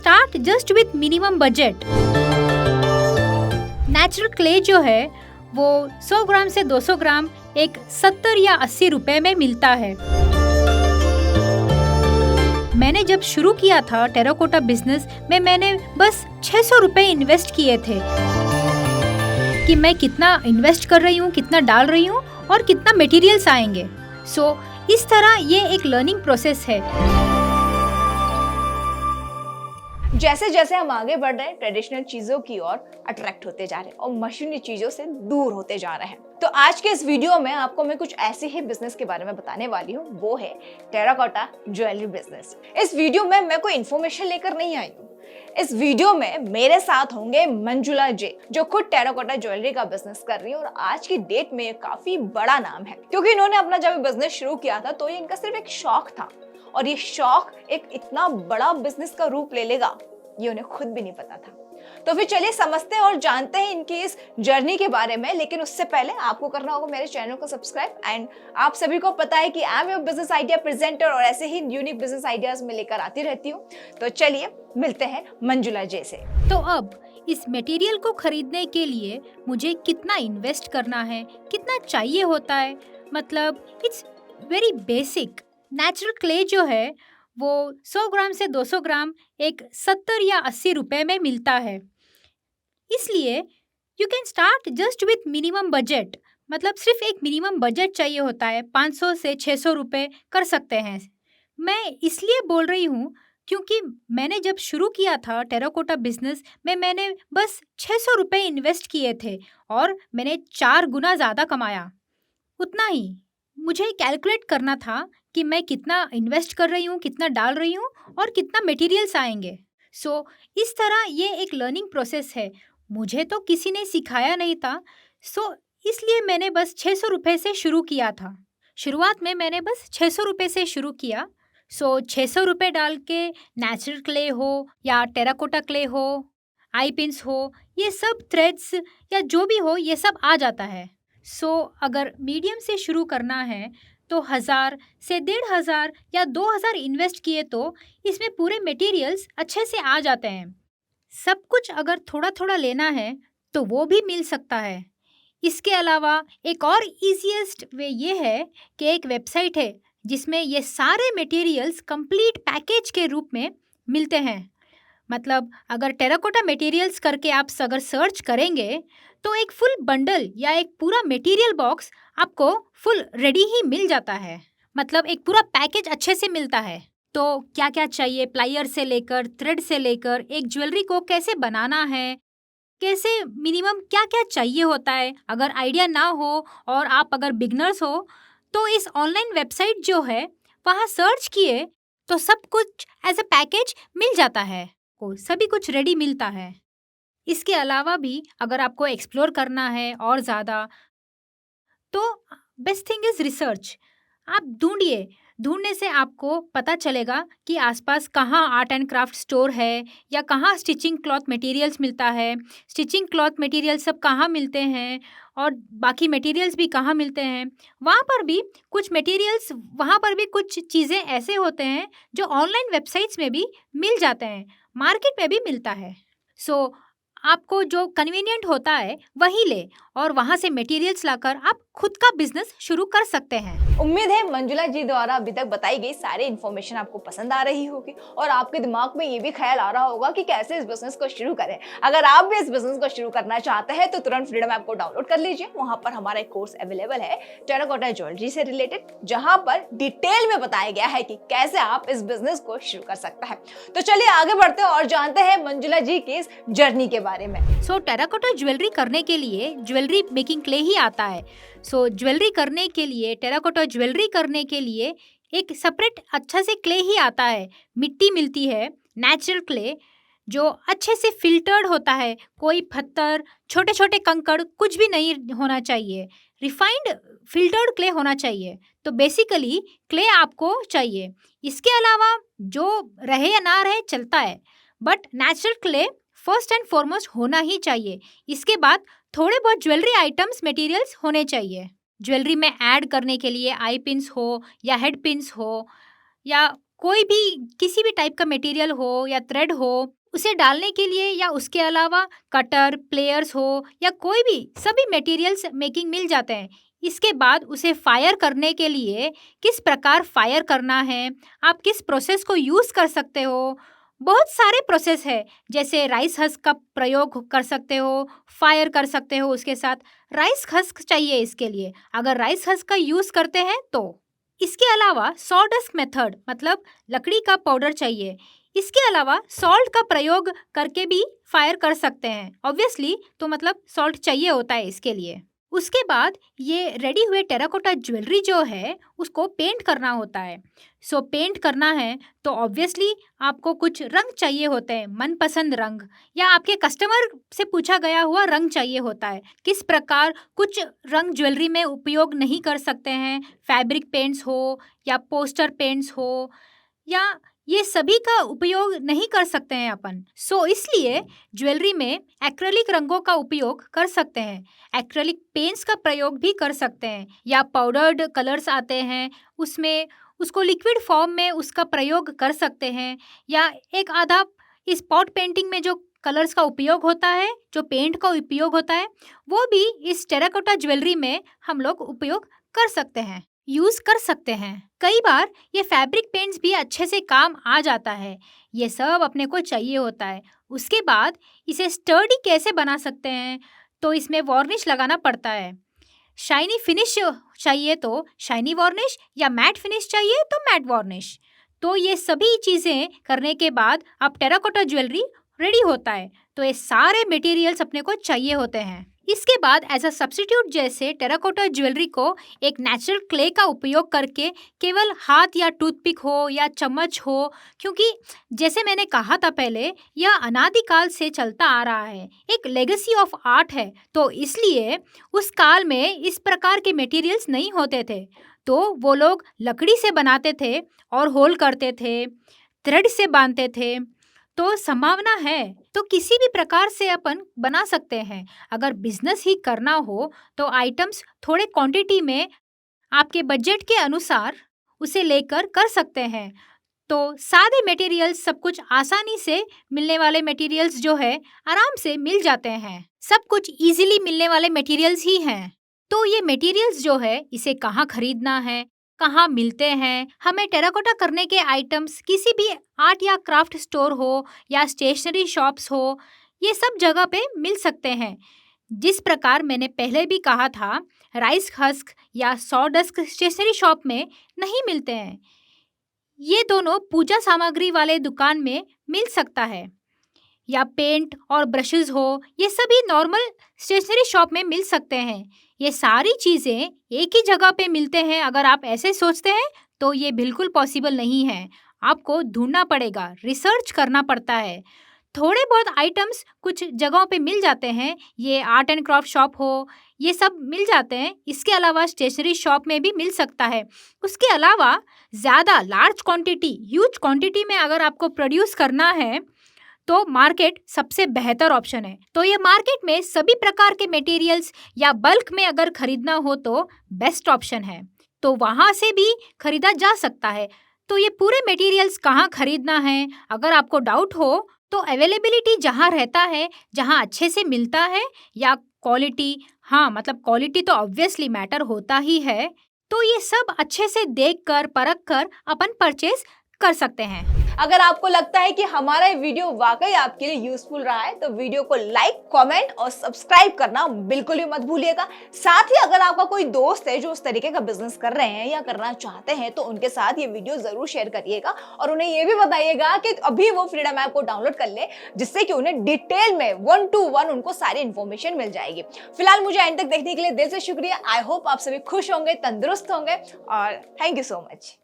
Start just with minimum budget. Natural clay जो है वो 100 ग्राम से 200 ग्राम एक 70 या 80 रुपए में मिलता है। मैंने जब शुरू किया था टेराकोटा बिजनेस में मैंने बस 600 रुपए इन्वेस्ट किए थे कि मैं कितना इन्वेस्ट कर रही हूँ, कितना डाल रही हूँ और कितना मटेरियल्स आएंगे। सो इस तरह ये एक लर्निंग प्रोसेस है। जैसे जैसे हम आगे बढ़ रहे हैं ट्रेडिशनल चीजों की ओर अट्रैक्ट होते जा रहे हैं और मशीनी चीजों से दूर होते जा रहे हैं। तो आज के इस वीडियो में आपको मैं कुछ ऐसे ही बिजनेस के बारे में बताने वाली हूँ, वो है टेराकोटा ज्वेलरी बिजनेस। इस वीडियो में मैं कोई इन्फॉर्मेशन लेकर नहीं आई हूँ। इस वीडियो में मेरे साथ होंगे मंजुला जे, जो खुद टेराकोटा ज्वेलरी का बिजनेस कर रही है और आज की डेट में काफी बड़ा नाम है, क्योंकि इन्होंने अपना जब बिजनेस शुरू किया था तो ये इनका सिर्फ एक शौक था और ये शौक एक इतना बड़ा बिजनेस का रूप ले लेगा ये उन्हें खुद भी नहीं पता था। तो फिर चलिए समझते हैं और जानते हैं इनकी इस जर्नी के बारे में। लेकिन उससे पहले आपको करना होगा मेरे चैनल को सब्सक्राइब। एंड आप सभी को पता है कि I am your business idea presenter और ऐसे ही यूनिक बिजनेस आइडियाज में लेकर आती रहती हूँ। तो चलिए मिलते हैं मंजुला जी से। तो अब इस मटेरियल को खरीदने के लिए मुझे कितना इन्वेस्ट करना है, कितना चाहिए होता है, मतलब it's very basic. Natural clay जो है वो 100 ग्राम से 200 ग्राम एक 70 या 80 रुपए में मिलता है। इसलिए you can start just with minimum budget, मतलब सिर्फ एक मिनिमम बजट चाहिए होता है। 500 से 600 रुपए कर सकते हैं। मैं इसलिए बोल रही हूँ क्योंकि मैंने जब शुरू किया था टेराकोटा बिजनेस में मैंने बस 600 रुपए इन्वेस्ट किए थे और मैंने 4 गुना ज़्यादा कमाया। उतना ही मुझे कैलकुलेट करना था कि मैं कितना इन्वेस्ट कर रही हूँ, कितना डाल रही हूँ और कितना मटेरियल्स आएंगे। सो इस तरह ये एक लर्निंग प्रोसेस है। मुझे तो किसी ने सिखाया नहीं था, सो इसलिए मैंने बस 600 रुपये से शुरू किया था। शुरुआत में मैंने बस 600 रुपये से शुरू किया। सो 600 रुपये डाल के नेचुरल क्ले हो या टेराकोटा क्ले हो, आई पिन्स हो, ये सब थ्रेड्स या जो भी हो ये सब आ जाता है। सो अगर मीडियम से शुरू करना है तो 1000 से 1500 या 2000 इन्वेस्ट किए तो इसमें पूरे मटेरियल्स अच्छे से आ जाते हैं। सब कुछ अगर थोड़ा थोड़ा लेना है तो वो भी मिल सकता है। इसके अलावा एक और ईजीएस्ट वे ये है कि एक वेबसाइट है जिसमें ये सारे मटेरियल्स कंप्लीट पैकेज के रूप में मिलते हैं। मतलब अगर टेराकोटा मटेरियल्स करके आप अगर सर्च करेंगे तो एक फुल बंडल या एक पूरा मटेरियल बॉक्स आपको फुल रेडी ही मिल जाता है। मतलब एक पूरा पैकेज अच्छे से मिलता है। तो क्या क्या चाहिए, प्लायर से लेकर थ्रेड से लेकर एक ज्वेलरी को कैसे बनाना है, कैसे मिनिमम क्या क्या चाहिए होता है। अगर आइडिया ना हो और आप अगर बिगनर्स हो तो इस ऑनलाइन वेबसाइट जो है वहाँ सर्च किए तो सब कुछ एज अ पैकेज मिल जाता है, को सभी कुछ रेडी मिलता है। इसके अलावा भी अगर आपको एक्सप्लोर करना है और ज़्यादा तो बेस्ट थिंग इज़ रिसर्च। आप ढूंढने से आपको पता चलेगा कि आसपास कहाँ आर्ट एंड क्राफ्ट स्टोर है या कहाँ स्टिचिंग क्लॉथ मटेरियल्स मिलता है, स्टिचिंग क्लॉथ मटेरियल सब कहाँ मिलते हैं और बाकी मटेरियल्स भी कहाँ मिलते हैं। वहाँ पर भी कुछ चीज़ें ऐसे होते हैं जो ऑनलाइन वेबसाइट्स में भी मिल जाते हैं, मार्केट में भी मिलता है। सो आपको जो कन्वीनियंट होता है वही ले और वहाँ से मटेरियल्स लाकर आप खुद का बिजनेस शुरू कर सकते हैं। उम्मीद है मंजुला जी द्वारा अभी तक बताई गई सारी इन्फॉर्मेशन आपको पसंद आ रही होगी और आपके दिमाग में ये भी ख्याल आ रहा होगा कि कैसे इस बिजनेस को शुरू करें। अगर आप भी इस बिजनेस को शुरू करना चाहते हैं तो तुरंत फ्रीडम ऐप को डाउनलोड कर लीजिए। वहां पर हमारा एक कोर्स अवेलेबल है टेराकोटा ज्वेलरी से रिलेटेड, जहां पर डिटेल में बताया गया है कि कैसे आप इस बिजनेस को शुरू कर सकते हैं। तो चलिए आगे बढ़ते हैं और जानते हैं मंजुला जी की इस जर्नी के बारे में। सो टेराकोटा ज्वेलरी करने के लिए ज्वेलरी मेकिंग क्ले ही आता है। सो ज्वेलरी करने के लिए, टेराकोटा ज्वेलरी करने के लिए एक सेपरेट अच्छा से क्ले ही आता है। मिट्टी मिलती है, नेचुरल क्ले जो अच्छे से फिल्टर्ड होता है। कोई पत्थर, छोटे छोटे कंकड़ कुछ भी नहीं होना चाहिए। रिफाइंड फिल्टर्ड क्ले होना चाहिए। तो बेसिकली क्ले आपको चाहिए। इसके अलावा जो रहे या ना रहे चलता है, but natural clay first and foremost होना ही चाहिए। इसके बाद थोड़े बहुत ज्वेलरी आइटम्स मटेरियल्स होने चाहिए। ज्वेलरी में ऐड करने के लिए आई पिन्स हो या हेड पिन्स हो या कोई भी किसी भी टाइप का मटेरियल हो या थ्रेड हो, उसे डालने के लिए या उसके अलावा कटर, प्लेयर्स हो या कोई भी सभी मटेरियल्स मेकिंग मिल जाते हैं। इसके बाद उसे फायर करने के लिए किस प्रकार फायर करना है, आप किस प्रोसेस को यूज़ कर सकते हो, बहुत सारे प्रोसेस है। जैसे राइस हस्क का प्रयोग कर सकते हो, फायर कर सकते हो उसके साथ। राइस हस्क चाहिए इसके लिए, अगर राइस हस्क का यूज़ करते हैं तो। इसके अलावा सॉडस्क मेथड मतलब लकड़ी का पाउडर चाहिए। इसके अलावा सॉल्ट का प्रयोग करके भी फायर कर सकते हैं ऑब्वियसली, तो मतलब सॉल्ट चाहिए होता है इसके लिए। उसके बाद ये रेडी हुए टेराकोटा ज्वेलरी जो है उसको पेंट करना होता है। सो पेंट करना है तो ऑब्वियसली आपको कुछ रंग चाहिए होते हैं, मनपसंद रंग या आपके कस्टमर से पूछा गया हुआ रंग चाहिए होता है। किस प्रकार कुछ रंग ज्वेलरी में उपयोग नहीं कर सकते हैं, फैब्रिक पेंट्स हो या पोस्टर पेंट्स हो या ये सभी का उपयोग नहीं कर सकते हैं अपन। सो इसलिए ज्वेलरी में एक्रेलिक रंगों का उपयोग कर सकते हैं, एक्रेलिक पेंट्स का प्रयोग भी कर सकते हैं या पाउडर्ड कलर्स आते हैं उसमें उसको लिक्विड फॉर्म में उसका प्रयोग कर सकते हैं या एक आधा इस पॉट पेंटिंग में जो कलर्स का उपयोग होता है, जो पेंट का उपयोग होता है, वो भी इस टेराकोटा ज्वेलरी में हम लोग उपयोग कर सकते हैं, यूज़ कर सकते हैं। कई बार ये फैब्रिक पेंट्स भी अच्छे से काम आ जाता है, ये सब अपने को चाहिए होता है। उसके बाद इसे स्टर्डी कैसे बना सकते हैं, तो इसमें वार्निश लगाना पड़ता है। शाइनी फिनिश चाहिए तो शाइनी वार्निश या मैट फिनिश चाहिए तो मैट वार्निश। तो ये सभी चीज़ें करने के बाद अब टेराकोटा ज्वेलरी रेडी होता है। तो ये सारे मटेरियल्स अपने को चाहिए होते हैं। इसके बाद एज अ सब्स्टिट्यूट जैसे टेराकोटा ज्वेलरी को एक नेचुरल क्ले का उपयोग करके केवल हाथ या टूथपिक हो या चम्मच हो, क्योंकि जैसे मैंने कहा था पहले, यह अनादिकाल से चलता आ रहा है, एक लेगेसी ऑफ आर्ट है। तो इसलिए उस काल में इस प्रकार के मटेरियल्स नहीं होते थे, तो वो लोग लकड़ी से बनाते थे और होल करते थे, थ्रेड से बांधते थे। तो संभावना है तो किसी भी प्रकार से अपन बना सकते हैं। अगर बिजनेस ही करना हो तो आइटम्स थोड़े क्वांटिटी में आपके बजट के अनुसार उसे लेकर कर सकते हैं। तो सादे मटेरियल्स, सब कुछ आसानी से मिलने वाले मटेरियल्स जो है आराम से मिल जाते हैं, सब कुछ इजीली मिलने वाले मटेरियल्स ही हैं। तो ये मटेरियल्स जो है इसे कहाँ खरीदना है, कहाँ मिलते हैं, हमें टेराकोटा करने के आइटम्स किसी भी आर्ट या क्राफ्ट स्टोर हो या स्टेशनरी शॉप्स हो, ये सब जगह पे मिल सकते हैं। जिस प्रकार मैंने पहले भी कहा था, राइस हस्क या सॉडस्क स्टेशनरी शॉप में नहीं मिलते हैं, ये दोनों पूजा सामग्री वाले दुकान में मिल सकता है। या पेंट और ब्रशेस हो, ये सभी नॉर्मल स्टेशनरी शॉप में मिल सकते हैं। ये सारी चीज़ें एक ही जगह पे मिलते हैं, अगर आप ऐसे सोचते हैं तो ये बिल्कुल पॉसिबल नहीं है। आपको ढूंढना पड़ेगा, रिसर्च करना पड़ता है। थोड़े बहुत आइटम्स कुछ जगहों पे मिल जाते हैं, ये आर्ट एंड क्राफ्ट शॉप हो, ये सब मिल जाते हैं। इसके अलावा स्टेशनरी शॉप में भी मिल सकता है। उसके अलावा ज़्यादा लार्ज क्वांटिटी, ह्यूज क्वांटिटी में अगर आपको प्रोड्यूस करना है तो मार्केट सबसे बेहतर ऑप्शन है। तो ये मार्केट में सभी प्रकार के मटेरियल्स या बल्क में अगर खरीदना हो तो बेस्ट ऑप्शन है, तो वहाँ से भी खरीदा जा सकता है। तो ये पूरे मटेरियल्स कहाँ खरीदना है, अगर आपको डाउट हो तो अवेलेबिलिटी जहाँ रहता है, जहाँ अच्छे से मिलता है, या क्वालिटी, हाँ मतलब क्वालिटी तो ऑब्वियसली मैटर होता ही है। तो ये सब अच्छे से देख कर परख कर अपन परचेज कर सकते हैं। अगर आपको लगता है कि हमारा ये वीडियो वाकई आपके लिए यूजफुल रहा है तो वीडियो को लाइक, कमेंट और सब्सक्राइब करना बिल्कुल भी मत भूलिएगा। साथ ही अगर आपका कोई दोस्त है जो उस तरीके का बिजनेस कर रहे हैं या करना चाहते हैं तो उनके साथ ये वीडियो जरूर शेयर करिएगा और उन्हें ये भी बताइएगा कि अभी वो फ्रीडम ऐप को डाउनलोड कर ले, जिससे कि उन्हें डिटेल में 1 to 1 उनको सारी इन्फॉर्मेशन मिल जाएगी। फिलहाल मुझे एंड तक देखने के लिए दिल से शुक्रिया। आई होप आप सभी खुश होंगे, तंदुरुस्त होंगे और थैंक यू सो मच।